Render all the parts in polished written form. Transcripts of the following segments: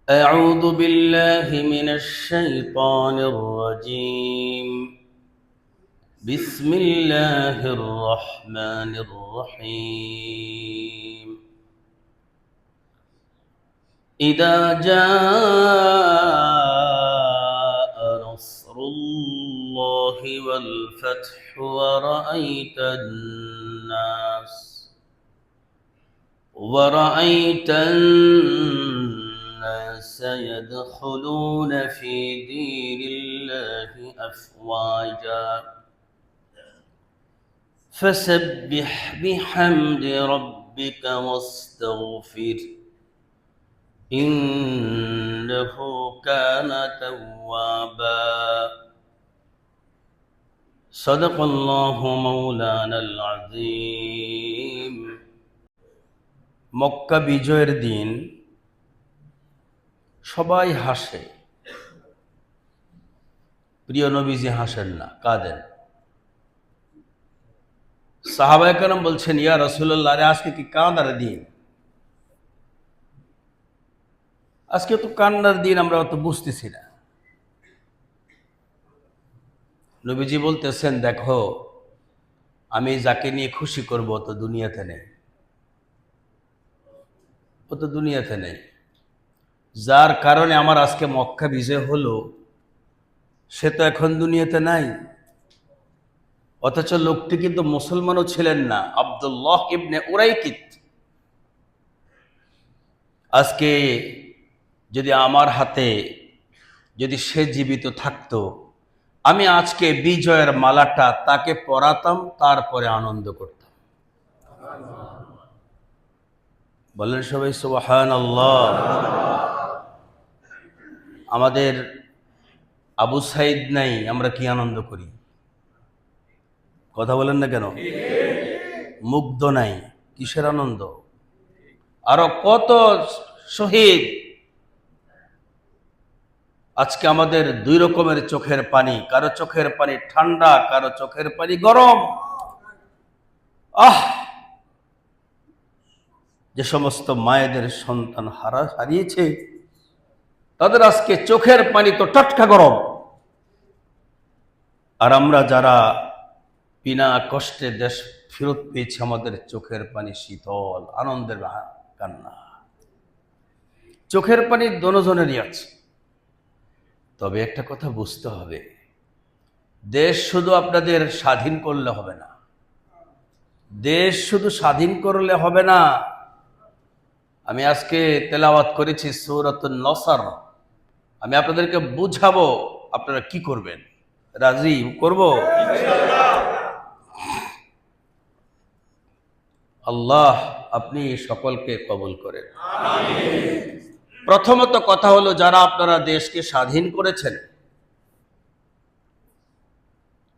أعوذ بالله من الشيطان الرجيم. بسم الله الرحمن الرحيم. إذا جاء نصر الله والفتح ورأيت الناس يدخلون في دين الله أفواجا فسبح بحمد ربك واستغفر إنه كان توابا صدق الله مولانا العظيم. মক্কা বিজয়ের দিন সবাই হাসে, প্রিয় নবীজি হাসেন না, কাঁদেন। সাহাবায়ে কেরাম বলছেন, ইয়া রাসূলুল্লাহ, আরে আজকে কি কাঁদার দিন? আজকে তো কান্নার দিন, আমরা অত বুঝতেছি না। নবীজি বলতেছেন, দেখো, আমি যাকে নিয়ে খুশি করব ও তো দুনিয়াতে নেই, ও তো দুনিয়াতে নেই। যার কারণে আমার আজকে মক্কা বিজয় হলো, সে তো এখন দুনিয়াতে নাই। অথচ লোকটি কিন্তু মুসলমানও ছিলেন না, আব্দুল্লাহ ইবনে উরাইকিত। আজকে যদি আমার হাতে যদি সে জীবিত থাকতো, আমি আজকে বিজয়ের মালাটা তাকে পরাতাম, তারপরে আনন্দ করতাম। বলেন সবাই সুবহানাল্লাহ। আমাদের আবু সাইদ নাই, আমরা কি আনন্দ করি? কথা বলেন না কেন? মুগ্ধ নাই, কিসের আনন্দ? আরো কত শহীদ। আজকে আমাদের দুই রকমের চোখের পানি, কারো চোখের পানি ঠান্ডা, কারো চোখের পানি গরম। যে সমস্ত মায়েদের সন্তান হারিয়েছে, তাদের আজকে চোখের পানি তো টাটকা গরম। আর আমরা যারা বিনা কষ্টে দেশ ফেরত পেয়েছি, আমাদের চোখের পানি শীতল, আনন্দের কান্না। চোখের পানি দোনোজনেরই আছে। তবে একটা কথা বুঝতে হবে, দেশ শুধু আপনাদের স্বাধীন করলে হবে না, দেশ শুধু স্বাধীন করলে হবে না। আমি আজকে তেলাওয়াত করেছি সূরাতুন নসর, আমি আপনাদেরকে বুঝাবো আপনারা কি করবেন। রাজি করব? আল্লাহ আপনি সকলকে কবুল করেন। প্রথমত কথা হলো, যারা আপনারা দেশকে স্বাধীন করেছেন,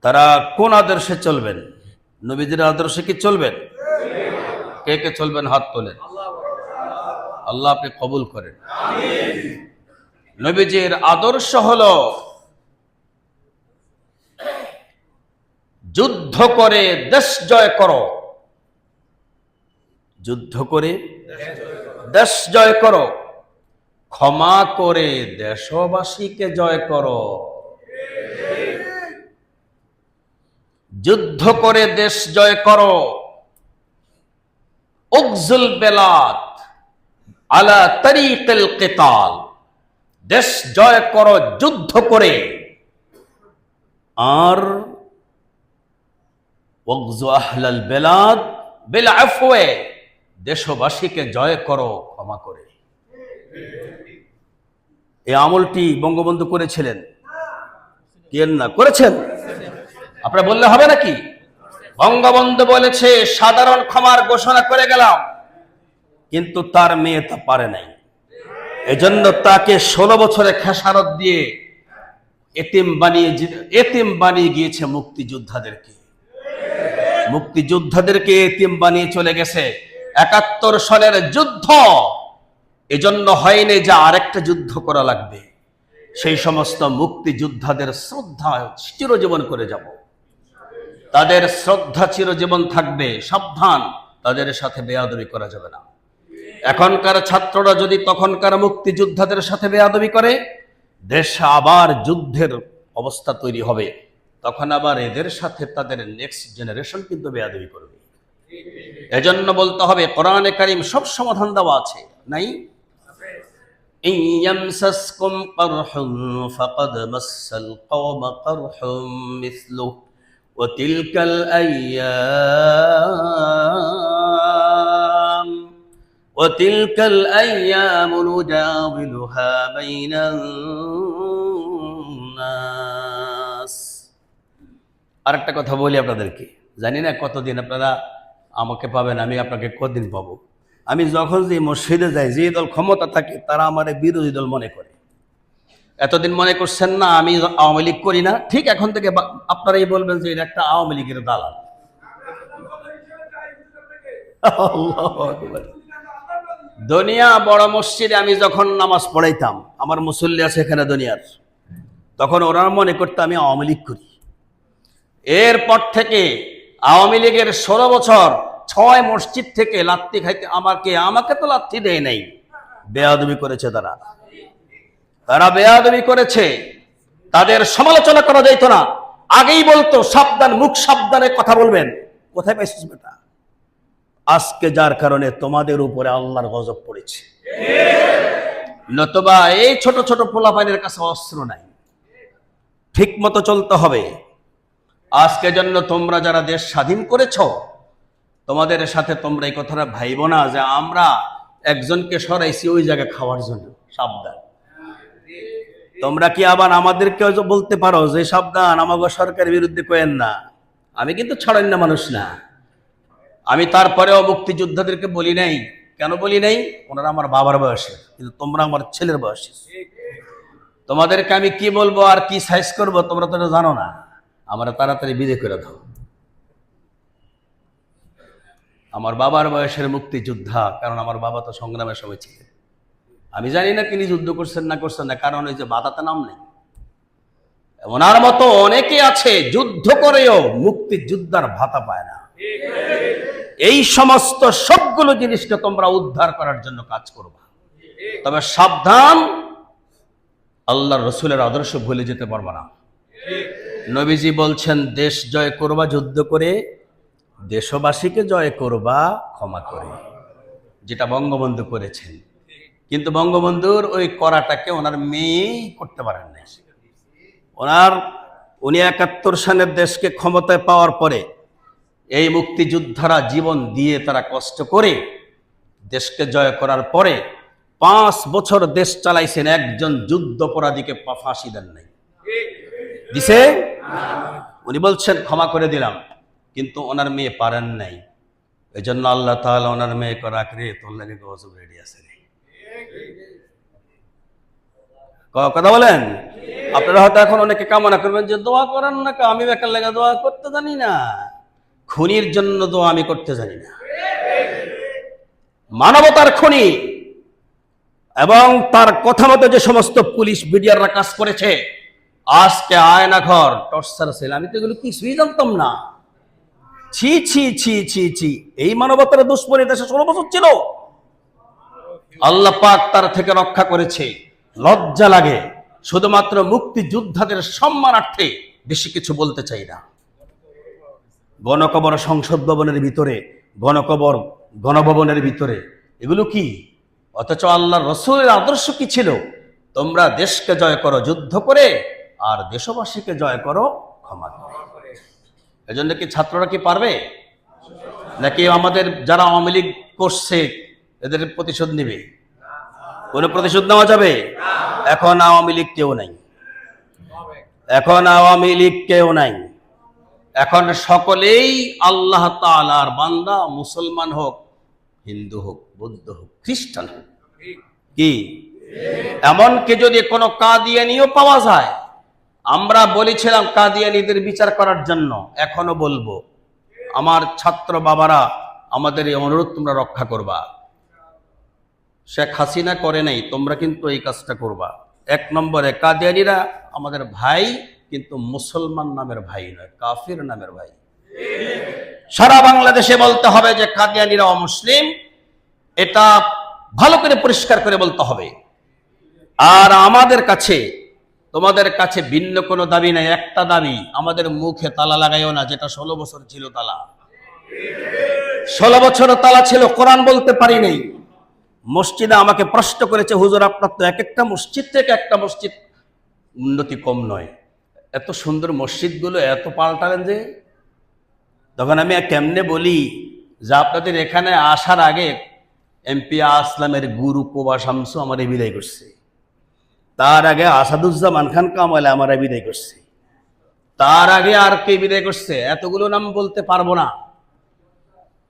তারা কোন আদর্শে চলবেন? নবীজির আদর্শে কি চলবেন? কে কে চলবেন হাত তোলেন। আল্লাহ আপনি কবুল করেন। নবীজির আদর্শ হলো যুদ্ধ করে দেশ জয় করো, যুদ্ধ করে দেশ জয় করো, ক্ষমা করে দেশবাসীকে জয় করো। যুদ্ধ করে দেশ জয় করো, উগজুল বেলাদ আলা তরিকিল কিতাল, দেশ জয় করো যুদ্ধ করে। আর ওয়াগজু আহলাল বেলাদ বিল আফওয়ে, দেশবাসীকে জয় করো ক্ষমা করে। এই আমলটি বঙ্গবন্ধু করেছিলেন, কেন না করেছেন? আপনারা বললে হবে নাকি? বঙ্গবন্ধু বলেছে সাধারণ ক্ষমার ঘোষণা করে গেলাম, কিন্তু তার মেয়ে তা পারে নাই। এজন্য তাকে 16 বছরে খেসারত দিয়ে এতিম বানিয়ে গিয়েছে মুক্তিযোদ্ধাদেরকে এতিম বানিয়ে চলে গেছে। 71 সালের যুদ্ধ এজন্য হয়নি যে আরেকটা যুদ্ধ করা লাগবে। সেই সমস্ত মুক্তিযোদ্ধাদের শ্রদ্ধা চিরজীবন করে যাব, তাদের শ্রদ্ধা চিরজীবন থাকবে। সাবধান, তাদের সাথে বেয়াদবি করা যাবে না। এখনকার ছাত্ররা যদি তখনকার মুক্তিযোদ্ধাদের সাথে বেয়াদবি করে, দেশে আবার যুদ্ধের অবস্থা তৈরি হবে। তখন আবার এদের সাথে তাদের নেক্সট জেনারেশন কিন্তু বেয়াদবি করবে। এজন্য বলতে হবে কোরআনে কারীম সব সমাধান দেওয়া আছে, নাই? ইন ইয়ামসাসকুম কারহুন ফাকাদ মাসাল কওমা কারহুম মিসলুহু ওয়া তিলকাল আইয়াম وتلك الأيام نداولها بين الناس। আরেকটা কথা বলি আপনাদেরকে, জানি না কতদিন আপনারা আমাকে পাবেন, আমি আপনাকে কতদিন পাবো। আমি যখন যে মসজিদে যাই, যে দল ক্ষমতা থাকে তারা আমার বিরোধী দল মনে করে। এতদিন মনে করছেন না আমি আওয়ামী লীগ করি না, ঠিক এখন থেকে আপনারাই বলবেন যে এটা একটা আওয়ামী লীগের দালাল। আল্লাহু আকবার। দুনিয়া বড় মসজিদে আমি যখন নামাজ পড়াইতাম, আমার মুসল্লি আছে এখানে দুনিয়ার, তখন ওরা মনে করতো আমি আওয়ামী লীগ করি। এরপর থেকে আওয়ামী লীগের 16 বছর 6 মসজিদ থেকে লাত্তি খাইতে আমাকে তো লাত্তি দেয় নাই, বেয়াদবি করেছে তারা বেয়াদবি করেছে। তাদের সমালোচনা করা যাইত না, আগেই বলতো সাবধান, মুখ সাবধানে কথা বলবেন। কোথায় পাইছিস বেটা? আজকে যার কারণে তোমাদের উপরে আল্লাহর গজব পড়েছে। নতুবা এই ছোট ছোট পোলাপাইনের কাছে অস্ত্র নাই, ঠিক মতো চলতে হবে। আজকে জন্য তোমরা যারা দেশ স্বাধীন করেছ, তোমাদের সাথে তোমরা এই কথাটা ভাইব না যে আমরা একজনকে সরাইছি ওই জায়গায় খাওয়ার জন্য। সাবধান। তোমরা কি আবার আমাদেরকে বলতে পারো যে সাবধান, আমাকে সরকারের বিরুদ্ধে কয়েন না। আমি কিন্তু ছড়ান্য মানুষ না। আমি তারপরেও মুক্তিযোদ্ধাদেরকে বলি নাই। কেন বলি নাই? ওনারা আমার বাবার বয়সের, কিন্তু তোমরা আমার ছেলের বয়সের। তোমাদেরকে আমি কি বলবো আর কি সাইজ করবো তোমরা তো জানো না। আমরা তাড়াতাড়ি বিদায় করে দাও। আমার বাবার বয়সের মুক্তিযোদ্ধা, কারণ আমার বাবা তো সংগ্রামের সময় ছিলেন। আমি জানি না তিনি যুদ্ধ করছেন না করছেন না, কারণ ওই যে বাধাতে নাম নেই। ওনার মতো অনেকে আছে যুদ্ধ করেও মুক্তিযোদ্ধার ভাতা পায় না। এই সমস্ত সবগুলো জিনিসকে তোমরা উদ্ধার করার জন্য কাজ করবা। তবে সাবধান, আল্লাহর রাসূলের আদর্শ ভুলে যেতে পারবা না। নবীজি বলছেন দেশ জয় করবা যুদ্ধ করে, দেশবাসীকে জয় করবা ক্ষমা করে, যেটা বঙ্গবন্ধু করেছেন। কিন্তু বঙ্গবন্ধুর ওই করাটাকে ওনার মেয়েই করতে পারেন না। উনি 71 সালের দেশকে ক্ষমতায় পাওয়ার পরে এই মুক্তিযোদ্ধারা জীবন দিয়ে তারা কষ্ট করে দেশকে জয় করার পরে 5 বছর দেশ চালাইছেন, একজন যুদ্ধাপরাধীকে ফাঁসি দেন নাই। দিছে? উনি বলছেন ক্ষমা করে দিলাম, কিন্তু ওনার মেয়ে পারেন নাই। এই জন্য আল্লাহ তাআলা ওনার মেয়ে রাখ রে, তোর লাগে গজব রেডি আছে রে। কথা বলেন? আপনারা হয়তো এখন অনেকে কামনা করবেন যে দোয়া করেন না, আমি বেকার লাগা দোয়া করতে জানি না। খুনির জন্য দোয়া আমি করতে জানি না। মানবতার খুনি এবং তার কথা মতো যে সমস্ত পুলিশ বিডিআররা কাজ করেছে, আজকে আয়না ঘর, টর্চার সেল, আমি তো এগুলো কিছুই জানতাম না। ছি ছি ছি ছি ছি, এই মানবতার দুশ্মনী দেশে 16 বছর ছিল। আল্লাহ পাক তার থেকে রক্ষা করেছে। লজ্জা লাগে। শুধুমাত্র মুক্তিযোদ্ধাদের সম্মানার্থে বেশি কিছু বলতে চাই না। গণকবর সংসদ ভবনের ভিতরে, গণকবর গণভবনের ভিতরে, এগুলো কি? অথচ আল্লাহর রাসূলের আদর্শ কি ছিল? তোমরা দেশকে জয় করো যুদ্ধ করে, আর দেশবাসীকে জয় করো ক্ষমা করে। এজন্য কি ছাত্ররা কি পারবে? নাকি আমাদের যারা আওয়ামী লীগ করছে এদের প্রতিশোধ নেবে? কোনো প্রতিশোধ নেওয়া যাবে? এখন আওয়ামী লীগ কেউ নাই, এখন আওয়ামী লীগ কেউ নাই। এখন সকলেই আল্লাহ তাআলার বান্দা, মুসলমান হোক, হিন্দু হোক, বৌদ্ধ হোক, খ্রিস্টান হোক। কি এমনকি যদি কোনো কাদিয়ানিও পাওয়া যায়, আমরা বলেছিলাম কাদিয়ানীদের বিচার করার জন্য, এখনো বলবো, আমার ছাত্র বাবারা আমাদের এই অনুরোধ তোমরা রক্ষা করবা। শেখ হাসিনা করে নাই, তোমরা কিন্তু এই কাজটা করবা। 1 নম্বরে কাদিয়ানীরা আমাদের ভাই, কিন্তু মুসলমান নামের ভাই নয়, কাফির নামের ভাই। সারা বাংলাদেশে বলতে হবে যে কাদিয়ানীরা অমুসলিম। এটা ভালো করে পরিষ্কার করে বলতে হবে। আর আমাদের কাছে তোমাদের কাছে ভিন্ন কোনো দাবি নাই, একটা দাবি, আমাদের মুখে তালা লাগাইও না, যেটা 16 বছর ছিল তালা। 16 বছর তালা ছিল, কোরআন বলতে পারি নাই। মসজিদে আমাকে প্রশ্ন করেছে, হুজুর আপনার তো এক একটা মসজিদ থেকে একটা মসজিদ উন্নতি কম নয়, এত সুন্দর মসজিদগুলো এত পাল্টালেন যে। তখন আমি কেমনে বলি যে আপনাদের এখানে আসার আগে এমপি আসলামের গুরু কোবা শামসু আমার বিদায় করছে, তার আগে আসাদুজ্জামান খান কামালে আমার বিদায় করছে, তার আগে আর কে বিদায় করছে, এতগুলো নাম বলতে পারবো না,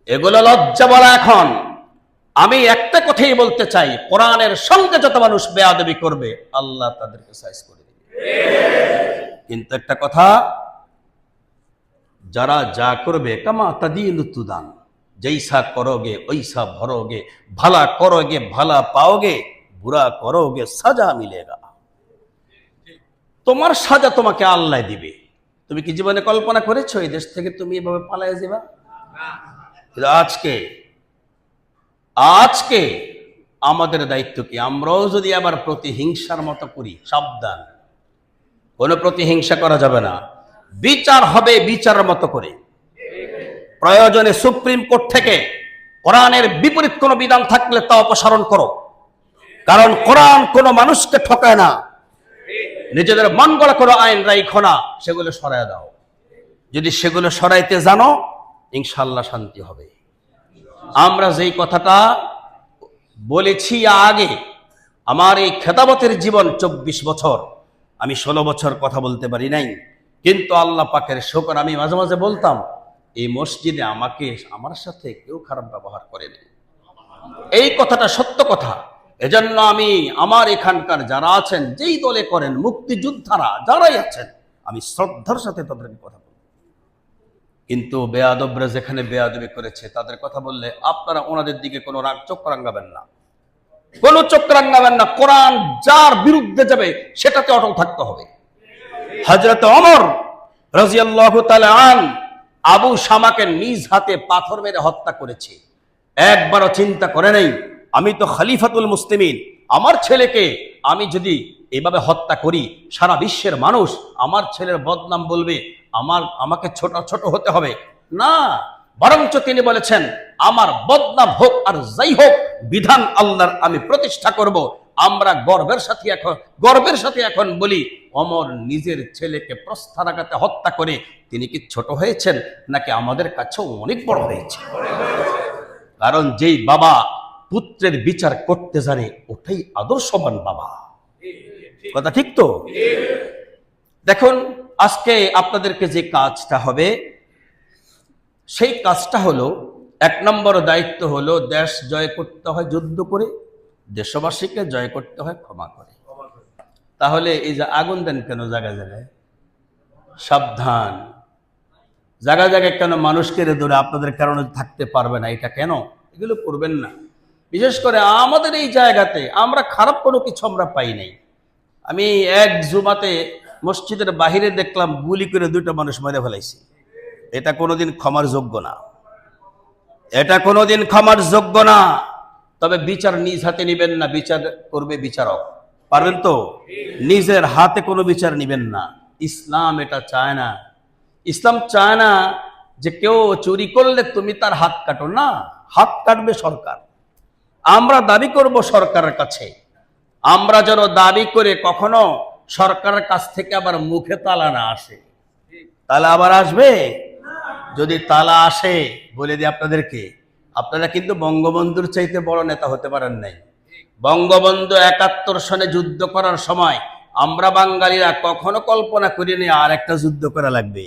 এগুলো লজ্জা বলা। এখন আমি একটা কথাই বলতে চাই, কোরআনের সঙ্গে যত মানুষ বেয়াদবি করবে আল্লাহ তাদেরকে সাইজ করে দেবে। কিন্তু একটা কথা, যারা যা করবে কামা তাদিন তুদান, जैसा करोगे वैसा भरोगे, भला करोगे भला पाओगे, बुरा करोगे सजा मिलेगा। তোমার সাজা তোমাকে আল্লাহ দিবে। তুমি কি জীবনে কল্পনা করেছো এই দেশ থেকে তুমি এভাবে পালায়ে যাবা? আজকে আজকে আমাদের দায়িত্ব কি, আমরাও যদি আবার প্রতিহিংসার মতো করি, সাবধান, কোনো প্রতিহিংসা করা যাবে না, বিচার হবে বিচারের মতো করে। প্রয়োজনে সুপ্রিম কোর্ট থেকে কোরআনের বিপরীত কোনো বিধান থাকলে তা অপসারণ করো, কারণ কোরআন কোনো মানুষকে ঠকায় না। নিজেদের মন গড়া কোনো আইন রাইখো না, সেগুলো সরায় দাও। যদি সেগুলো সরাইতে জানো, ইনশাআল্লাহ শান্তি হবে। আমরা যেই কথাটা বলেছি আগে, আমার এই খেতাবতের জীবন 24 বছর, আমি 16 বছর কথা বলতে পারি নাই, কিন্তু আল্লাহ পাকের শুকর, আমি মাঝে মাঝে বলতাম এই মসজিদে আমার সাথে কেউ খারাপ ব্যবহার করেনি। এই কথাটা সত্য কথা। এজন্য আমি আমার এখানকার যারা আছেন, যেই দলে করেন, মুক্তিযোদ্ধারা যারাই আছেন, আমি শ্রদ্ধার সাথে তাদেরকে কথা বলব। কিন্তু বেয়াদবরা যেখানে বেয়াদবি করেছে তাদের কথা বললে আপনারা ওনাদের দিকে কোনো চোখ রাঙাবেন না, কোনো চোখ রাঙাবেন না। কোরআন যার বিরুদ্ধে যাবে সেটাতে অটল থাকতে হবে। হযরত ওমর রাদিয়াল্লাহু তাআলা আনহু আবু শামাকে নিজ হাতে পাথর মেরে হত্যা করেছে, একবারও চিন্তা করে নাই আমি তো খলিফাতুল মুসলিমিন, আমার ছেলেকে আমি যদি এভাবে হত্যা করি সারা বিশ্বের মানুষ আমার ছেলের বদনাম বলবে, আমাকে ছোট ছোট হতে হবে না। বরঞ্চ তিনি বলেছেন আমার বদনাম হোক আর যাই হোক, বিধান আল্লাহর আমি প্রতিষ্ঠা করব। আমরা গর্বের সাথে এখন বলি, ওমর নিজের ছেলেকে প্রস্তারাঘাতে হত্যা করে তিনি কি ছোট হয়েছেন, নাকি আমাদের কাছেও অনেক বড় হয়েছে? কারণ যেই বাবা পুত্রের বিচার করতে জানে ওটাই আদর্শবান বাবা। কথা ঠিক তো? দেখুন, আজকে আপনাদেরকে যে কাজটা হবে, সেই কাজটা হলো, 1 নম্বর দায়িত্ব হলো দেশ জয় করতে হয় যুদ্ধ করে, দেশবাসীকে জয় করতে হয় ক্ষমা করে। তাহলে এই যে আগুন দেন কেন জায়গায় জায়গায়? সাবধান, জায়গায় জায়গায় কেন মানুষকে ধরে আপনাদের কারণে থাকতে পারবে না, এটা কেন? এগুলো করবেন না। বিশেষ করে আমাদের এই জায়গাতে আমরা খারাপ কোনো কিছু আমরা পাই নাই। আমি এক জুমাতে মসজিদের বাহিরে দেখলাম গুলি করে 2টা মানুষ মেরে ফেলাইছে। এটা কোনোদিন ক্ষমার যোগ্য না, এটা কোনোদিন ক্ষমার যোগ্য না। তবে বিচার নিজ হাতে নিবেন না, বিচার করবে বিচারক। পারবেন তো? নিজের হাতে কোনো বিচার নিবেন না। ইসলাম এটা চায় না। ইসলাম চায় না যে কেউ চুরি করলে তুমি তার হাত কাটো, না, হাত কাটবে সরকার। আমরা দাবি করব সরকারের কাছে, আমরা যেন দাবি করে কখনো সরকারের কাছ থেকে আবার মুখে তালা না আসে। তালা আবার আসবে? যদি তালা আসে, বলে দিই আপনাদেরকে, আপনারা কিন্তু বঙ্গবন্ধুর চাইতে বড় নেতা হতে পারেন নাই। বঙ্গবন্ধু 71 সনে যুদ্ধ করার সময় আমরা বাঙালিরা কখনো কল্পনা করিনি আর একটা যুদ্ধ করা লাগবে।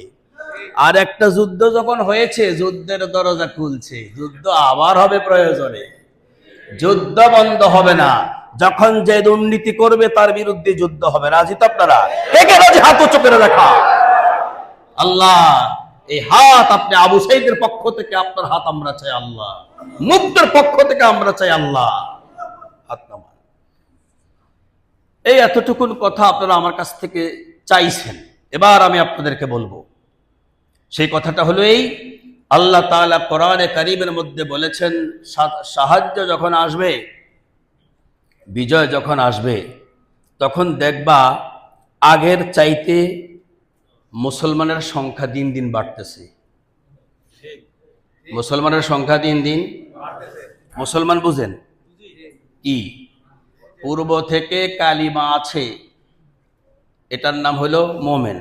আর একটা যুদ্ধ যখন হয়েছে, যুদ্ধের দরজা খুলছে, যুদ্ধ আবার হবে প্রয়োজনে। যুদ্ধ বন্ধ হবে না। যখন যে দুর্নীতি করবে তার বিরুদ্ধে যুদ্ধ হবে। রাজি তো আপনারা? কে রাজি? হাত উঁচু করে রাখা। আল্লাহ এই হাত আপনি আবু সাইদের পক্ষ থেকে আপনার হাত আমরা চাই আল্লাহ, মুক্তের পক্ষ থেকে আমরা চাই আল্লাহ। হাত নামান। এই এতটুকুন কথা আপনারা আমার কাছ থেকে চাইছেন, এবার আমি আপনাদেরকে বলবো। সেই কথাটা হলো এই, আল্লাহ তাআলা কোরআনে কারীমের মধ্যে বলেছেন সাহায্য যখন আসবে বিজয় যখন আসবে তখন দেখবা আগের চাইতে মুসলমানের সংখ্যা দিন দিন বাড়তেছে। মুসলমানের সংখ্যা দিন দিন মুসলমান বুঝেন কি? পূর্ব থেকে কালিমা আছে, এটার নাম হলো মোমেন।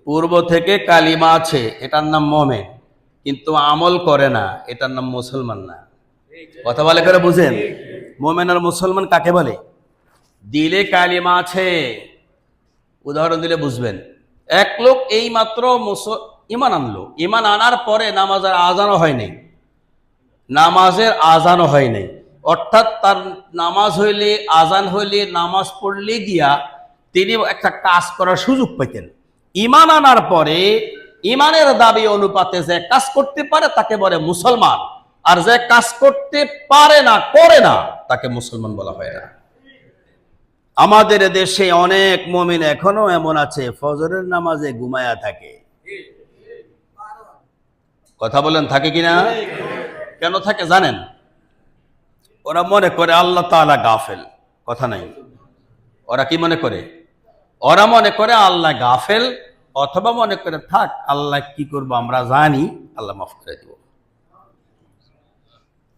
পূর্ব থেকে কালিমা আছে, এটার নাম মোমেন, কিন্তু আমল করে না, এটার নাম মুসলমান না। কথা বলে করে বুঝেন? মোমেন আর মুসলমান কাকে বলে? দিলে কালিমা আছে, উদাহরণ দিলে বুঝবেন। এক লোক এই মাত্র ইমান আনলো, ইমান আনার পরে নামাজের আজানও হয় নাই, নামাজের আজানও হয় নাই, অর্থাৎ তার নামাজ হইলে আজান হইলে নামাজ পড়লে গিয়া তিনি একটা কাজ করার সুযোগ পাইতেন। ইমান আনার পরে ইমানের দাবি অনুপাতে যে কাজ করতে পারে তাকে বলে মুসলমান, আর যে কাজ করতে পারে না, করে না, তাকে মুসলমান বলা হয় না। আমাদের দেশে অনেক মুমিন এখনো এমন আছে ফজরের নামাজে ঘুমায়া থাকে। কথা বলেন থাকে কিনা? কেন থাকে জানেন? ওরা মনে করে আল্লাহ তাআলা গাফেল। কথা নাই। ওরা কি মনে করে? ওরা মনে করে আল্লাহ গাফেল, অথবা মনে করে থাক আল্লাহ কি করবো আমরা জানি, আল্লাহ মাফ করে দিব।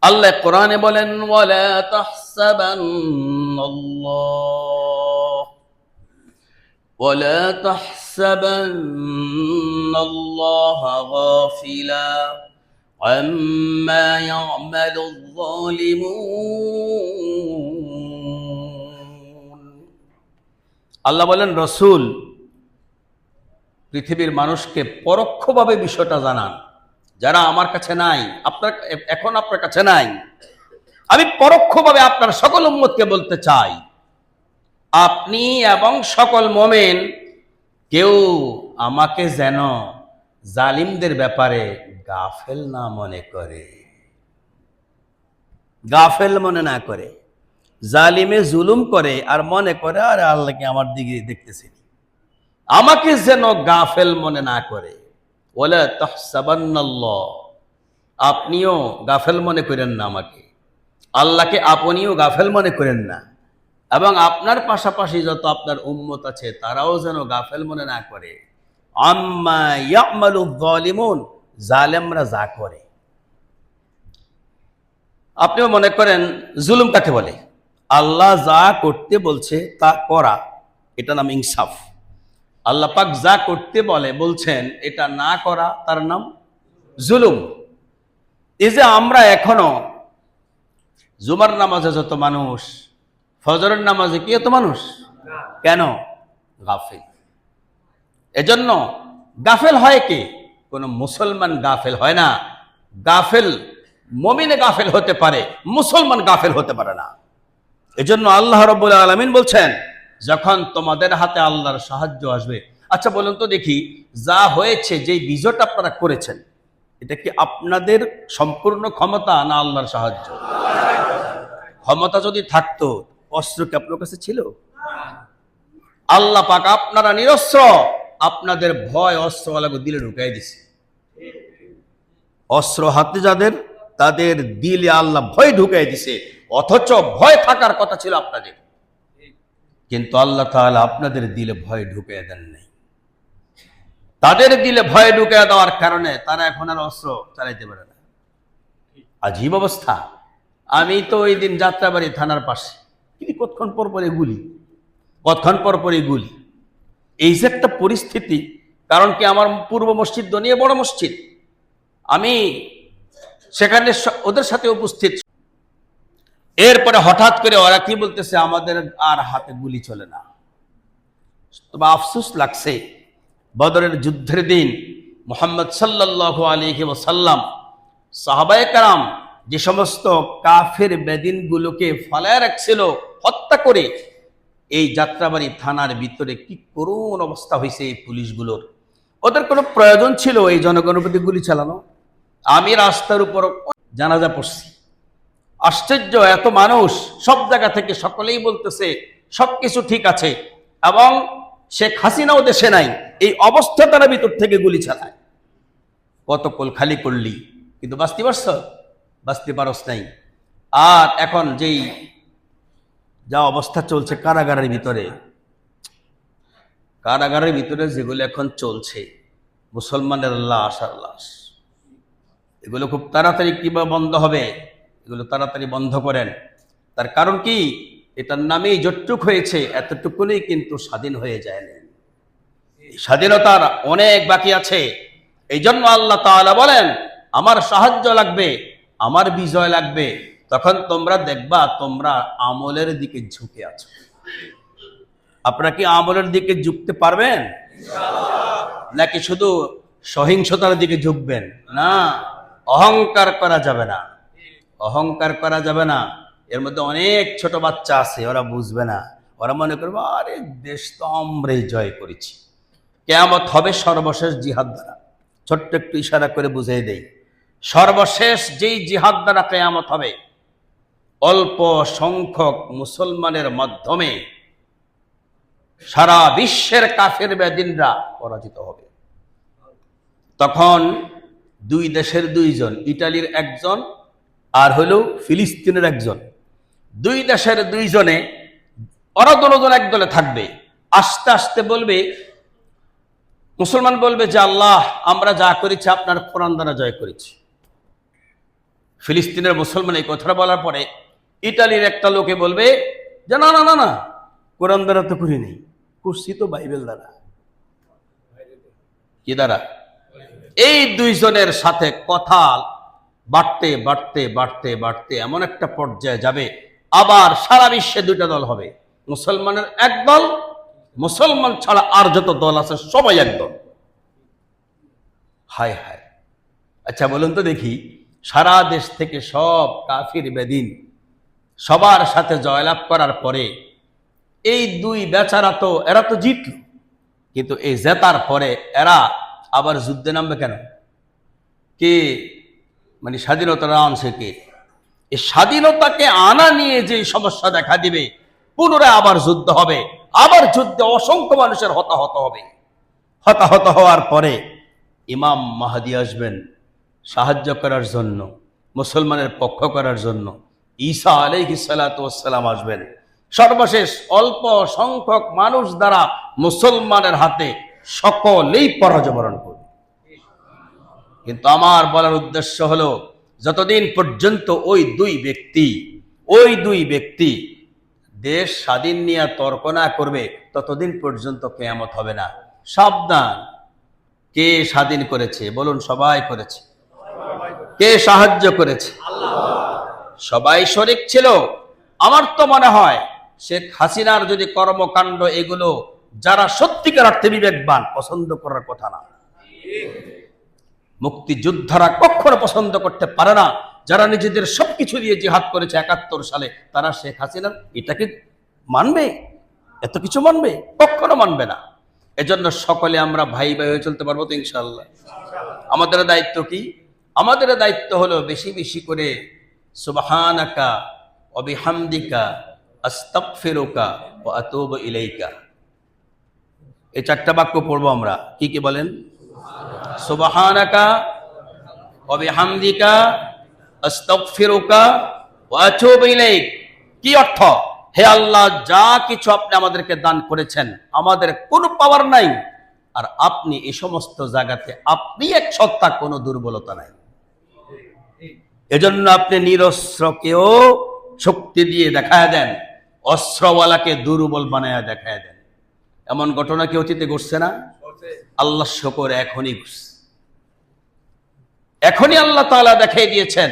আল্লাহ কোরআনে বলেন ওয়ালা তাহসাবান্নাল্লাহা গাফিলা আম্মা ইয়া'মালুয যালিমুন। আল্লাহ বলেন রাসূল পৃথিবীর মানুষকে পরোক্ষভাবে বিষয়টা জানান, যারা আমার কাছে নাই, আপনার কাছে নাই। আমি পরোক্ষভাবে আপনার সকল উম্মতকে বলতে চাই, আপনি এবং সকল মোমেন কেউ আমাকে যেন জালিমদের ব্যাপারে গাফেল না মনে করে, গাফেল মনে না করে। জালিমে জুলুম করে আর মনে করে আরে আল্লাহকে আমার দিকে দেখতেছেন, আমাকে যেন গাফেল মনে না করে। ওয়ালা তাহসাবান্নাল্লাহ, আপনিও গাফেল মনে করেন না আমাকে, আল্লাহকে আপনিও গাফেল মনে করেন না, এবং আপনার পাশাপাশি যত আপনার উম্মত আছে তারাও যেন গাফেল মনে না করে। আম্মা ইয়া'মালুয যালিমুন, জালেমরা যা করে। আপনিও মনে করেন জুলুম কাকে বলে? আল্লাহ যা করতে বলছে তা করা, এটা নাম ইনসাফ। আল্লাহ পাক যা করতে বলছেন এটা না করা, তার নাম জুলুম। এই যে আমরা এখনো জুমার নামাজে যত মানুষ, ফজরের নামাজে কি এত মানুষ? কেন? গাফেল। এজন্য গাফেল হয় কে? কোন মুসলমান গাফেল হয় না। গাফেল মুমিনে গাফেল হতে পারে, মুসলমান গাফেল হতে পারে না। এজন্য আল্লাহ রাব্বুল আলামিন বলছেন যখন তোমাদের হাতে আল্লাহর সাহায্য আসবে। আচ্ছা বলুন তো দেখি, যা হয়েছে, যে বিজয়টা আপনারা করেছেন, এটা কি আপনাদের সম্পূর্ণ ক্ষমতা না আল্লাহর সাহায্য? ক্ষমতা যদি থাকতো অস্ত্র কি আপনার কাছে ছিল? আল্লাহ পাক আপনারা নিরস্ত্র, আপনাদের ভয় অস্ত্রওয়ালাকে দিলে ঢুকাই দিছে। অস্ত্র হাতে যাদের, তাদের দিলে আল্লাহ ভয় ঢুকাই দিছে, অথচ ভয় থাকার কথা ছিল আপনাদের, কিন্তু আল্লাহ তাআলা আপনাদের দিলে ভয় ঢুকিয়ে দেন নাই। তাদের দিলে ভয় ঢুকিয়ে দেওয়ার কারণে তারা এখন আর অস্ত্র চালাইতে পারে না। আজীব অবস্থা। আমি তো ওই দিন যাত্রাবাড়ি থানার পাশে, কিন্তু কতক্ষণ পর পরে গুলি, কতক্ষণ পর পরে গুলি। এই যে একটা পরিস্থিতি, কারণ কি আমার পূর্ব মসজিদ দনিয়ে বড় মসজিদ, আমি সেখানে ওদের সাথে উপস্থিত। এরপরে হঠাৎ করে ওরা কি বলতেছে, আমাদের আর হাতে গুলি চলে না। তবে আফসোস লাগছে, বদরের যুদ্ধের দিন মুহাম্মদ সাল্লাল্লাহু আলাইহি ওয়াসাল্লাম, সাহাবায়ে কেরাম যে সমস্ত কাফের বেদিনগুলোকে ফলায় রাখছিল হত্যা করে, এই যাত্রাবাড়ি থানার ভিতরে কি করুণ অবস্থা হয়েছে এই পুলিশগুলোর। ওদের কোনো প্রয়োজন ছিল এই জনগণের প্রতি গুলি চালানো? আমি রাস্তার উপর জানাজা পড়ছি, আশ্চর্য, এত মানুষ সব জায়গা থেকে, সকলেই বলতেছে সবকিছু ঠিক আছে এবং শেখ হাসিনাও দেশে নাই, এই অবস্থা তারা ভিতর থেকে গুলি চালায়। কত কোল খালি করলি, কিন্তু বাঁচতে পারছ? বাঁচতে পারস নাই। আর এখন যেই যা অবস্থা চলছে কারাগারের ভিতরে, কারাগারের ভিতরে যেগুলো এখন চলছে, মুসলমানের লাশ আর লাশ, এগুলো খুব তাড়াতাড়ি কিভাবে বন্ধ হবে? এগুলো তাড়াতাড়ি বন্ধ করেন। তার কারণ কি? এটার নামেই যতটুক হয়েছে এতটুকুনই কিন্তু স্বাধীন হয়ে যায় না। স্বাধীনতার অনেক বাকি আছে। এই জন্য আল্লাহ তাআলা বলেন, আমার সাহায্য লাগবে, আমার বিজয় লাগবে, তখন তোমরা দেখবা তোমরা আমলের দিকে ঝুঁকে আছো। আপনারা কি আমলের দিকে ঝুঁকতে পারবেন? নাকি শুধু সহিংসতার দিকে ঝুঁকবেন? না, অহংকার করা যাবে না, অহংকার করা যাবে না। এর মধ্যে অনেক ছোট বাচ্চা আছে, ওরা বুঝবে না, ওরা মনে করবে আরে দেশ তো আমরাই জয় করেছি। কিয়ামত হবে সর্বশেষ জিহাদ দ্বারা। ছোট্ট একটু ইশারা করে বুঝিয়ে দেই, সর্বশেষ যেই জিহাদ দ্বারা কিয়ামত হবে, অল্প সংখ্যক মুসলমানের মাধ্যমে সারা বিশ্বের কাফের বেদিনরা পরাজিত হবে। তখন দুই দেশের দুইজন, ইটালির একজন আর হলো ফিলিস্তিনের একজন, দুই দেশের দুইজনে ওরা দুজন এক দলে থাকবে। আস্তে আস্তে বলবে, মুসলমান বলবে যে আল্লাহ আমরা যা করেছি আপনার কোরআন দ্বারা জয় করেছি। ফিলিস্তিনের মুসলমান এই কথাটা বলার পরে ইটালির একটা লোকে বলবে যে না না না না, কোরআন দ্বারা তো করিনি, করছি তো বাইবেল দ্বারা। কি দ্বারা? এই দুইজনের সাথে কথা বাড়তে বাড়তে বাড়তে বাড়তে এমন একটা পর্যায়ে যাবে, আবার সারা বিশ্বে দুইটা দল হবে। মুসলমানের এক দল, মুসলমান ছাড়া আর যত দল আছে সবাই এক দল। হায় হায়! আচ্ছা বলুন তো দেখি, সারা দেশ থেকে সব কাফির বেদিন সবার সাথে জয়লাভ করার পরে এই দুই বেচারা তো, এরা তো জিতল, কিন্তু এই জেতার পরে এরা আবার যুদ্ধে নামবে কেন? কে মানে স্বাধীনতা আনছে কে? এই স্বাধীনতাকে আনা নিয়ে যে সমস্যা দেখা দিবে, পুনরায় আবার যুদ্ধ হবে, আবার যুদ্ধে অসংখ্য মানুষের হতাহত হবে। হতাহত হওয়ার পরে ইমাম মাহদী আসবেন সাহায্য করার জন্য, মুসলমানের পক্ষ করার জন্য। ঈসা আলাইহিস সালাতু ওয়াস সালাম আসবেন। সর্বশেষ অল্প সংখ্যক মানুষ দ্বারা মুসলমানের হাতে সকলেই পরাজয় বরণ করবে। কিন্তু আমার বলার উদ্দেশ্য হলো, যতদিন পর্যন্ত ওই দুই ব্যক্তি দেশ স্বাধীন নিয়ে তর্ক না করবে, ততদিন পর্যন্ত কিয়ামত হবে না। সাবধান! কে স্বাধীন করেছে? বলুন, সবাই করেছে। কে সাহায্য করেছে? সবাই শরিক ছিল। আমার তো মনে হয় শেখ হাসিনার যদি কর্মকাণ্ড এগুলো যারা সত্যিকার অর্থে বিবেকবান পছন্দ করার কথা না। মুক্তিযোদ্ধারা কখনো পছন্দ করতে পারে না। যারা নিজেদের সবকিছু দিয়ে জিহাদ করেছে ৭১ সালে, তারা শেখ হাসিনার এটাকে মানবে? এত কিছু মানবে? কখনো মানবে না। এজন্য সকলে আমরা ভাই ভাই হয়ে চলতে পারবো তো ইনশাআল্লাহ? আমাদের দায়িত্ব কি? আমাদের দায়িত্ব হলো বেশি বেশি করে সুবহানাকা ওয়া বিহামদিকা আস্তাগফিরুকা ওয়া আতুবু ইলাইকা, এই চারটা বাক্য পড়বো আমরা। কি কি বলেন? সুবহানাকা ওয়া বিহামদিকা আস্তাগফিরুকা ওয়া আতুবু ইলাইক। কি অর্থ? হে আল্লাহ, যা কিছু আপনি আমাদেরকে দান করেছেন, আমাদের কোনো পাওয়ার নাই, আর আপনি এই সমস্ত জায়গাতে আপনি এক সত্তা, কোনো দুর্বলতা নাই। এজন্য আপনি নিরস্ত্রকেও শক্তি দিয়ে দেখায় দেন, অস্ত্রওয়ালাকে দুর্বল বানায় দেখায় দেন। এমন ঘটনা কি অতীতে ঘটছে না? আল্লাহ শুকর, এখনই ঘটছে। এখনই আল্লাহ তাআলা দেখিয়ে দিয়েছেন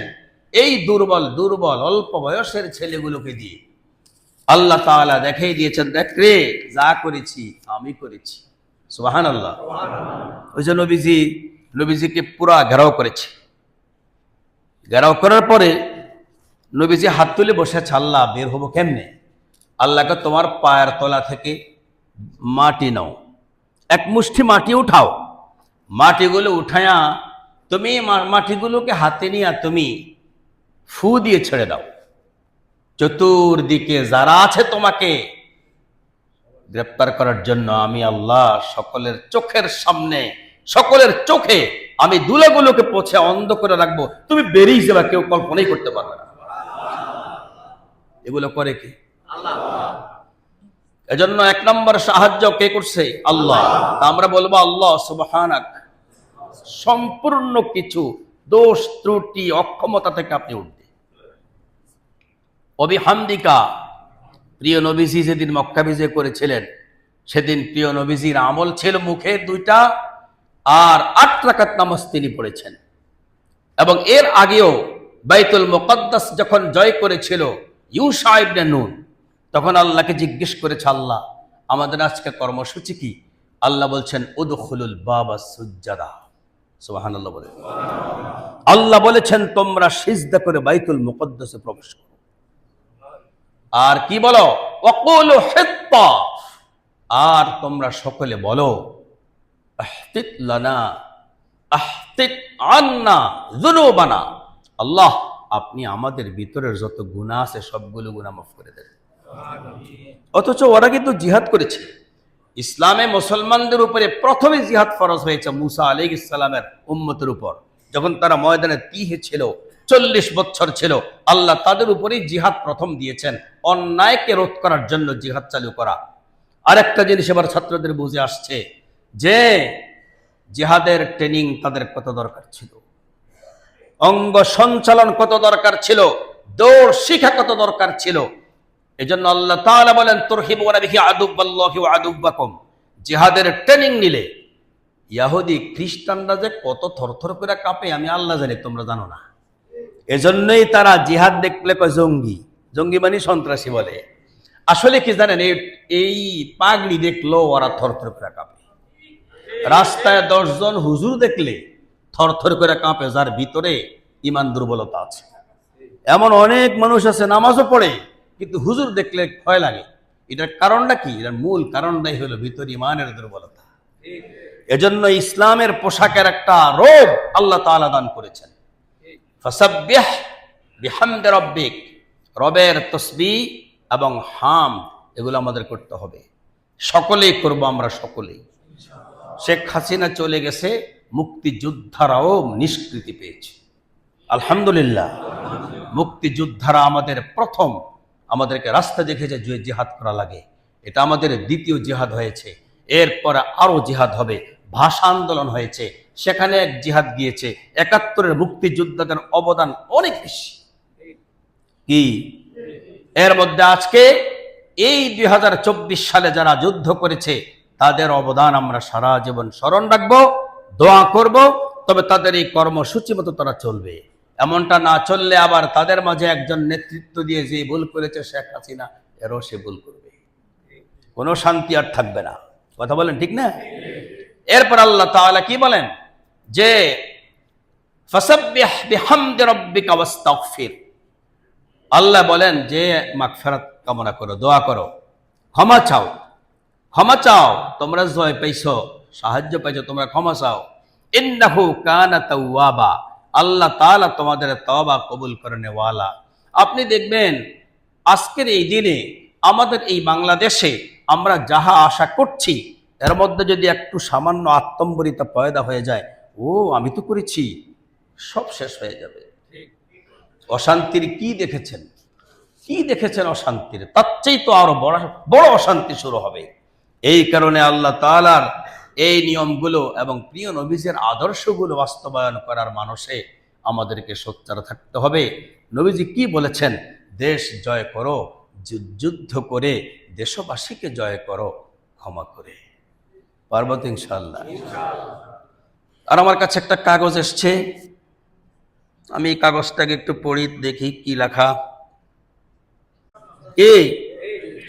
এই দুর্বল অল্প বয়সের ছেলেগুলোকে দিয়ে আল্লাহ তাআলা দেখিয়ে দিয়েছেন, দেখ রে, যা করেছি আমি করেছি। সুবহানাল্লাহ। ওই যে নবীজিকে পুরা ঘেরাও করেছে। ঘেরাও করার পরে নবীজি হাত তুলে বসেছে, আল্লাহ বের হবো কেমনে? আল্লাহকে, তোমার পায়ের তলা থেকে মাটি নাও, এক মুষ্টি মাটি উঠাও, মাটিগুলো উঠায়া তুমি মাটিগুলোকে হাতে নিয়ে তুমি ফু দিয়ে ছেড়ে দাও। চতুর্দিকে যারা আছে তোমাকে গ্রেপ্তার করার জন্য আমি আল্লাহ সকলের চোখের সামনে, সকলের চোখে আমি দুলাগুলোকে পৌঁছে অন্ধ করে রাখবো, তুমি বেরিয়ে যাবে, কেউ কল্পনাই করতে পারবে না। এগুলো করে কি? এজন্য এক নম্বর সাহায্য কে করছে? আল্লাহ। আমরা বলবো আল্লাহ সুবহানাক, সম্পূর্ণ কিছু দোষ ত্রুটি অক্ষমতা থেকে আপনি উঠবে। অবিহামদিকা, প্রিয় নবীজি যেদিন মক্কা বিজয় করেছিলেন সেদিন প্রিয় নবীজির আমল ছিল মুখে 2টা আর 8 রাকাত নামাজ তিনি পড়েছেন। এবং এর আগেও বাইতুল মুকদ্দাস যখন জয় করেছিল ইউশা ইবনে নুন, তখন আল্লাহকে জিজ্ঞেস করেছে, আল্লাহ আমাদের আজকে কর্মসূচি কি? আল্লাহ বলছেন উদখুলুল বাবা সুজ্জাদা। সুবহানাল্লাহ বলে আল্লাহ বলেছেন তোমরা সিজদা করে বাইতুল মুকদ্দাসে প্রবেশ করো। আর কি বলো? ওয়াকুলু হিত্তা, আর তোমরা সকলে বলো আহতিত লানা আহতিত আন্না যুনুবানা, আল্লাহ আপনি আমাদের ভিতরের যত গুনাহ আছে সবগুলো গুনাহ মাফ করে দেন। অথচ ওরা কিন্তু জিহাদ করেছে। ইসলামে মুসলমানদের উপরে প্রথমে জিহাদ ফরজ হয়েছে মুসা আলাইহিস সালামের উম্মতের উপর। যখন তারা ময়দানে তিহে ছিল, 40 বছর ছিল, আল্লাহ তাদের উপরেই জিহাদ প্রথম দিয়েছেন, অন্যায়কে রোধ করার জন্য জিহাদ চালু করা। আরেকটা জিনিস এবার ছাত্রদের বুঝে আসছে যে জিহাদের ট্রেনিং তাদের কত দরকার ছিল, অঙ্গ সঞ্চালন কত দরকার ছিল, দৌড় শিখা কত দরকার ছিল। এজন্য আল্লাহ তাআলা বলেন তুরহিবুনা বিহি আদুব্বাল্লাহি ওয়া আদুব্বাকুম, জিহাদের ট্রেনিং নিলে ইহুদি খ্রিস্টানরা যে কত থরথর করে কাঁপে আমি আল্লাহ জানি, তোমরা জানো না। এজন্যই তারা জিহাদ দেখলে কয় জঙ্গি, জঙ্গি মানে সন্ত্রাসী বলে। আসলে কি জানেন, এই পাগড়ি দেখলো ওরা থরথর করে কাঁপে। রাস্তায় 10 জন হুজুর দেখলে থরথর করে কাঁপে, যার ভিতরে ঈমান দুর্বলতা আছে। এমন অনেক মানুষ আছে নামাজও পড়ে কিন্তু হুজুর দেখলে ভয় লাগে। এটার কারণটা কি? এটার মূল কারণটাই হলো ভিতর ঈমানের দুর্বলতা। এজন্য ইসলামের পোশাকের একটা রোগ আল্লাহ তাআলা দান করেছেন, ফাসাব্বিহ বিহামদি রাব্বিক, রবের তসবিহ এবং হাম এগুলো আমাদের করতে হবে। সকলেই করব আমরা, সকলেই। শেখ হাসিনা চলে গেছে, মুক্তিযোদ্ধারাও নিষ্কৃতি পেয়েছে, আলহামদুলিল্লাহ। মুক্তিযোদ্ধারা আমাদের প্রথম আমাদেরকে রাস্তা দেখেছে যে জিহাদ করা লাগে, এটা আমাদের দ্বিতীয় জিহাদ হয়েছে। এরপরে আরো জিহাদ হবে। ভাষা আন্দোলন হয়েছে, সেখানে এক জিহাদ গিয়েছে। 71-এর মুক্তিযোদ্ধাদের অবদান অনেক বেশি। কি এর মধ্যে আজকে এই 2024 সালে যারা যুদ্ধ করেছে তাদের অবদান আমরা সারা জীবন স্মরণ রাখবো, দোয়া করব। তবে তাদের এই কর্মসূচি মতো তারা চলবে। এমনটা না চললে আবার তাদের মাঝে একজন নেতৃত্ব দিয়ে যে ভুল করেছে শেখ হাসিনা, এরও সে ভুল করবে, কোনো শান্তি আর থাকবে না। কথা বলেন ঠিক না? এরপর আল্লাহ তাআলা কি বলেন যে ফাসাব্বিহ বিহামদি রাব্বিকা ওয়াস্তাগফির, আল্লাহ বলেন যে মাগফিরাত কামনা করো, দোয়া করো, ক্ষমা চাও। ক্ষমা চাও, তোমরা জয় পাইছো, সাহায্য পাইছো, তোমরা ক্ষমা চাও। ইন্নাহু কানা তাওয়াবা, আল্লাহ তাআলা তোমাদের তওবা কবুল করে নেওয়ালা। আপনি দেখবেন আজকের এই দিনে আমাদের এই বাংলাদেশে আমরা যাহা আশা করছি এর মধ্যে যদি একটু সামান্য আত্মম্বরিতা পয়দা হয়ে যায়, ও আমি তো করেছি, সব শেষ হয়ে যাবে। অশান্তির কি দেখেছেন, কি দেখেছেন অশান্তির? তার চেয়ে তো আরো বড় বড় অশান্তি শুরু হবে। এই কারণে আল্লাহ তাআলার এই নিয়মগুলো এবং প্রিয় নবীজির আদর্শগুলো বাস্তবায়ন করার মানুষে আমাদেরকে সোচ্চার থাকতে হবে। নবীজি কি বলেছেন? দেশ জয় করো যুদ্ধ করে, দেশবাসীকে জয় করো ক্ষমা করে। পারবো তো ইনশাআল্লাহ। আর আমার কাছে একটা কাগজ এসছে, আমি এই কাগজটাকে একটু পড়ি, দেখি কি লেখা। এই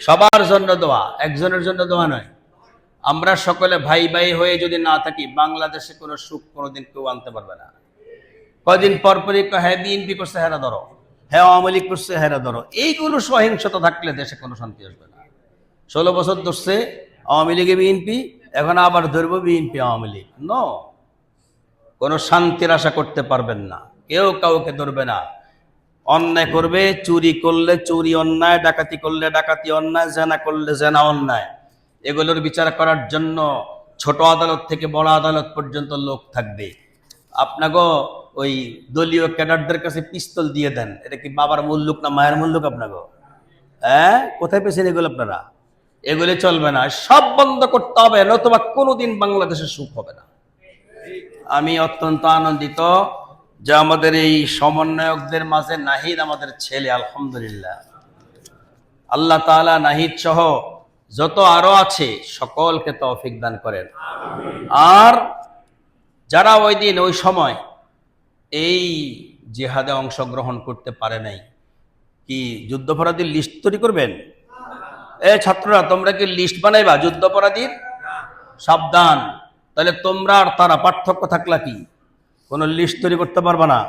সবার জন্য দোয়া, একজনের জন্য দোয়া নয়। আমরা সকলে ভাই ভাই হয়ে যদি না থাকি, বাংলাদেশে কোনো সুখ কোনোদিন কেউ আনতে পারবে না। কয়দিন পরপরই হ্যাঁ বিএনপি করছে হেরা ধরো, হ্যাঁ আওয়ামী লীগ করছে হেরা ধরো, এইগুলো সহিংসতা থাকলে দেশে কোনো শান্তি আসবে না। 16 বছর ধরছে আওয়ামী লীগে বিএনপি, এখন আবার ধরবো বিএনপি আওয়ামী লীগ। কোনো শান্তির আশা করতে পারবেন না, কেউ কাউকে ধরবে না। অন্যায় করবে, চুরি করলে চুরি অন্যায়, ডাকাতি করলে ডাকাতি অন্যায়, জেনা করলে জেনা অন্যায়। এগুলোর বিচার করার জন্য ছোট আদালত থেকে বড় আদালত পর্যন্ত লোক থাকবে। আপনাকে ওই দলীয় ক্যাডারদের কাছে পিস্তল দিয়ে দেন, এটা কি বাবার মুল্লুক না মায়ের মুল্লুক? আপনাকে হ্যাঁ, কোথায় পেয়েছেন এগুলো আপনারা? এগুলি চলবে না, সব বন্ধ করতে হবে, নতুবা কোনোদিন বাংলাদেশে সুখ হবে না। আমি অত্যন্ত আনন্দিত যে আমাদের এই সমন্বয়কদের মাঝে নাহিদ আমাদের ছেলে, আলহামদুলিল্লাহ। আল্লাহ তাআলা নাহিদ সহ যত আরো আছে সকলকে তৌফিক দান করেন। আর যারা ওই দিন ওই সময় এই জিহাদে অংশগ্রহণ করতে পারে নাই, কি যুদ্ধাপরাধীর লিস্ট তৈরি করবেন? ছাত্ররা, তোমরা কি লিস্ট বানাইবা যুদ্ধাপরাধীর? সাবধান, তাহলে তোমরা আর তারা পার্থক্য থাকলা কি? কোন লিস্ট তৈরি করতে পারবা না।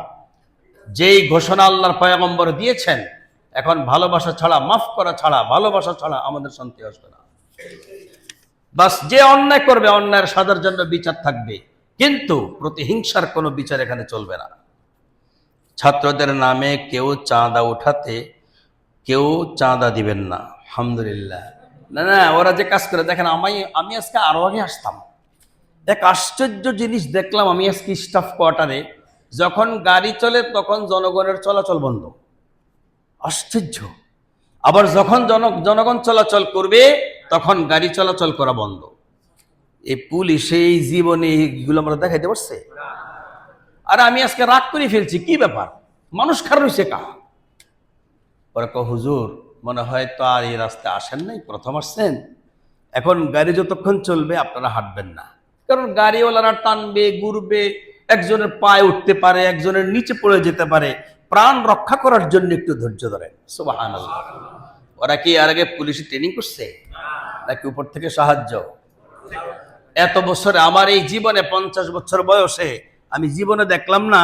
যেই ঘোষণা আল্লাহর পয়গম্বর দিয়েছেন, এখন ভালোবাসা ছাড়া, মাফ করা ছাড়া, ভালোবাসা ছাড়া আমাদের শান্তি আসবে না। বাস, যে অন্যায় করবে অন্যায়ের সাজার জন্য বিচার থাকবে, কিন্তু প্রতিহিংসার কোনো বিচার এখানে চলবে না। ছাত্রদের নামে কেউ চাঁদা উঠাতে, কেউ চাঁদা দিবেন না। আলহামদুলিল্লাহ। না না, ওরা যে কাজ করে দেখেন, আমি আজকে আরো আগে আসতাম, এক আশ্চর্য জিনিস দেখলাম আমি আজকে স্টাফ কোয়ার্টারে। যখন গাড়ি চলে তখন জনগণের চলাচল বন্ধ, আশ্চর্য। আবার যখন জনগণ চলাচল করবে তখন গাড়ি চলাচল করা বন্ধ। এই পুলিশ এই জীবনে এগুলো আমরা দেখাইতে পারছে? আর আমি আজকে রাগ করে ফেলছি, কি ব্যাপার, মানুষ খারাপ হয়েছে কা? ওরা কয়, হুজুর মনে হয় তো আর এই রাস্তায় আসেন নাই, প্রথম আসছেন, এখন গাড়ি যতক্ষণ চলবে আপনারা হাঁটবেন না, কারণ গাড়িওয়ালারা টানবে, ঘুরবে, একজনের পায়ে উঠতে পারে, একজনের নিচে পড়ে যেতে পারে, প্রাণ রক্ষা করার জন্য একটু ধৈর্য ধরেন। সুবহানাল্লাহ। ওরা কি আর আগে পুলিশে ট্রেনিং করছে নাকি উপর থেকে সাহায্য? এত বছরে, আমার এই জীবনে 50 বছর বয়সে আমি জীবনে দেখলাম না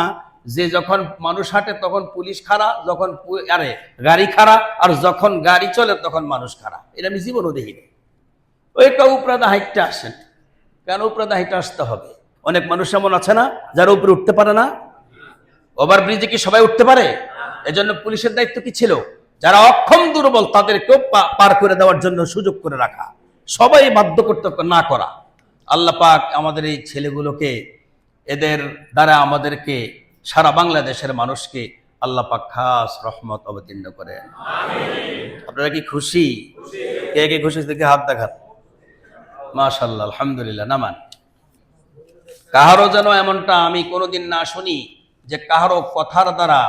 যে যখন মানুষ হাঁটে তখন পুলিশ খাড়া, যখন গাড়ি খাড়া, আর যখন গাড়ি চলে তখন মানুষ খাড়া। এটা আমি জীবনও দেখিনি। ওই উপরাদা হাইটটা আসেন কেন? উপরাদা হাইটে আসতে হবে। অনেক মানুষ এমন আছে না যারা উপরে উঠতে পারে না? ওভারব্রিজে কি সবাই উঠতে পারে? এজন্য পুলিশের দায়িত্ব কি ছিল? যারা অক্ষম দুর্বল তাদেরকেও পার করে দেওয়ার জন্য সুযোগ করে রাখা, সবাই বাধ্য করতে না করা। আল্লাহ পাক আমাদের এই ছেলেগুলোকে, এদের দ্বারা আমাদেরকে, সারা বাংলাদেশের মানুষকে আল্লাহ পাক খাস রহমত অবতীর্ণ করেন। আপনারা কি খুশি? কে কে খুশি দেখে হাত দেখান। মাশাআল্লাহ, আলহামদুলিল্লাহ। নামান। কাহারও যেন এমনটা আমি কোনোদিন না শুনি যে কাহারও কথার দ্বারা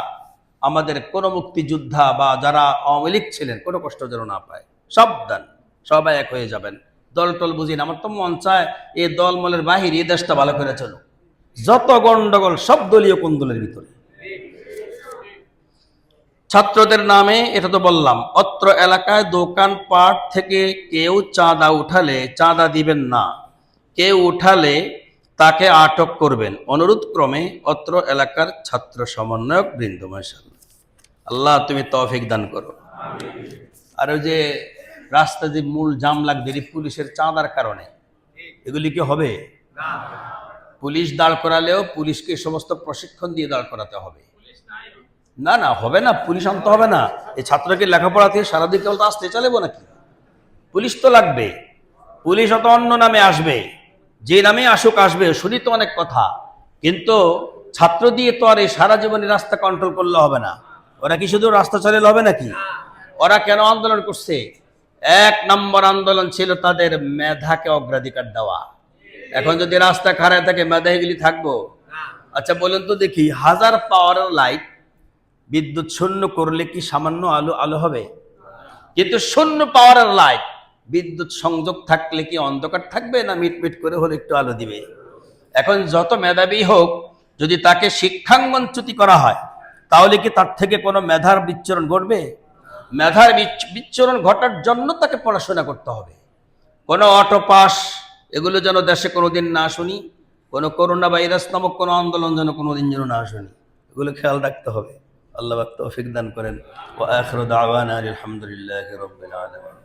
আমাদের কোনো মুক্তিযোদ্ধা বা যারা আওয়ামী লীগ ছিলেন কোনো কষ্ট যেন না পায়। সাবধান, সবাই এক হয়ে যাবেন। দল টল বুঝি না, আমার তো মন চায় এই দলমলের বাহির এই দেশটা ভালো করে চলো। যত গন্ডগোল সব দলীয় কোন্দলের ভিতরে। ছাত্রদের নামে এটা তো বললাম, অত্র এলাকায় দোকানপাট থেকে কেউ চাঁদা উঠালে চাঁদা দিবেন না, কেউ উঠালে তাকে আটক করবেন। অনুরোধ ক্রমে অত্র এলাকার ছাত্র সমন্বয়ক বৃন্দ। মাশাআল্লাহ, আল্লাহ তুমি তৌফিক দান করো। আর ওই যে রাস্তা যে মূল জাম লাগবে পুলিশের চাঁদার কারণে, এগুলি কি হবে? পুলিশ দাঁড় করালেও পুলিশকে সমস্ত প্রশিক্ষণ দিয়ে দাঁড় করাতে হবে। না না, হবে না, পুলিশ আনতে হবে না। এই ছাত্রকে লেখাপড়া থেকে সারাদিন কেবল তো আসতে চালাবো নাকি? পুলিশ তো লাগবে। পুলিশ অত অন্য নামে আসবে, যে নামে আসুক আসবে, শুনি তো অনেক কথা, কিন্তু ছাত্র দিয়ে তো আর এই সারা জীবনে রাস্তা কন্ট্রোল করলে হবে না। ওরা কি শুধু রাস্তা চালালে হবে নাকি? ওরা কেন আন্দোলন করছে? 1 নম্বর আন্দোলন ছিল তাদের মেধাকে অগ্রাধিকার দেওয়া। এখন যদি রাস্তা খারাপ থাকে, মেধাগুলি থাকবো? আচ্ছা বলেন তো দেখি, 1000 পাওয়ারের লাইট বিদ্যুৎ শূন্য করলে কি সামান্য আলো হবে? কিন্তু 0 পাওয়ারের লাইট বিদ্যুৎ সংযোগ থাকলে কি অন্ধকার থাকবে? না মিটমিট করে হলে একটু আলো দিবে? এখন যত মেধাবী হোক, যদি তাকে শিক্ষাঙ্গনচ্যুতি করা হয়, তাহলে কি তার থেকে কোনো মেধার বিচ্ছুরণ ঘটবে? মেধার বিচ্ছুরণ ঘটার জন্য তাকে পড়াশোনা করতে হবে। কোনো অটো পাস এগুলো যেন দেশে কোনোদিন না শুনি, কোনো করোনা ভাইরাস নামক কোনো আন্দোলন যেন কোনোদিন যেন না শুনি, এগুলো খেয়াল রাখতে হবে। আল্লাহ তৌফিক দান করেন। ওয়া আখিরু দাওয়ানা আলহামদুলিল্লাহি রাব্বিল আলামিন।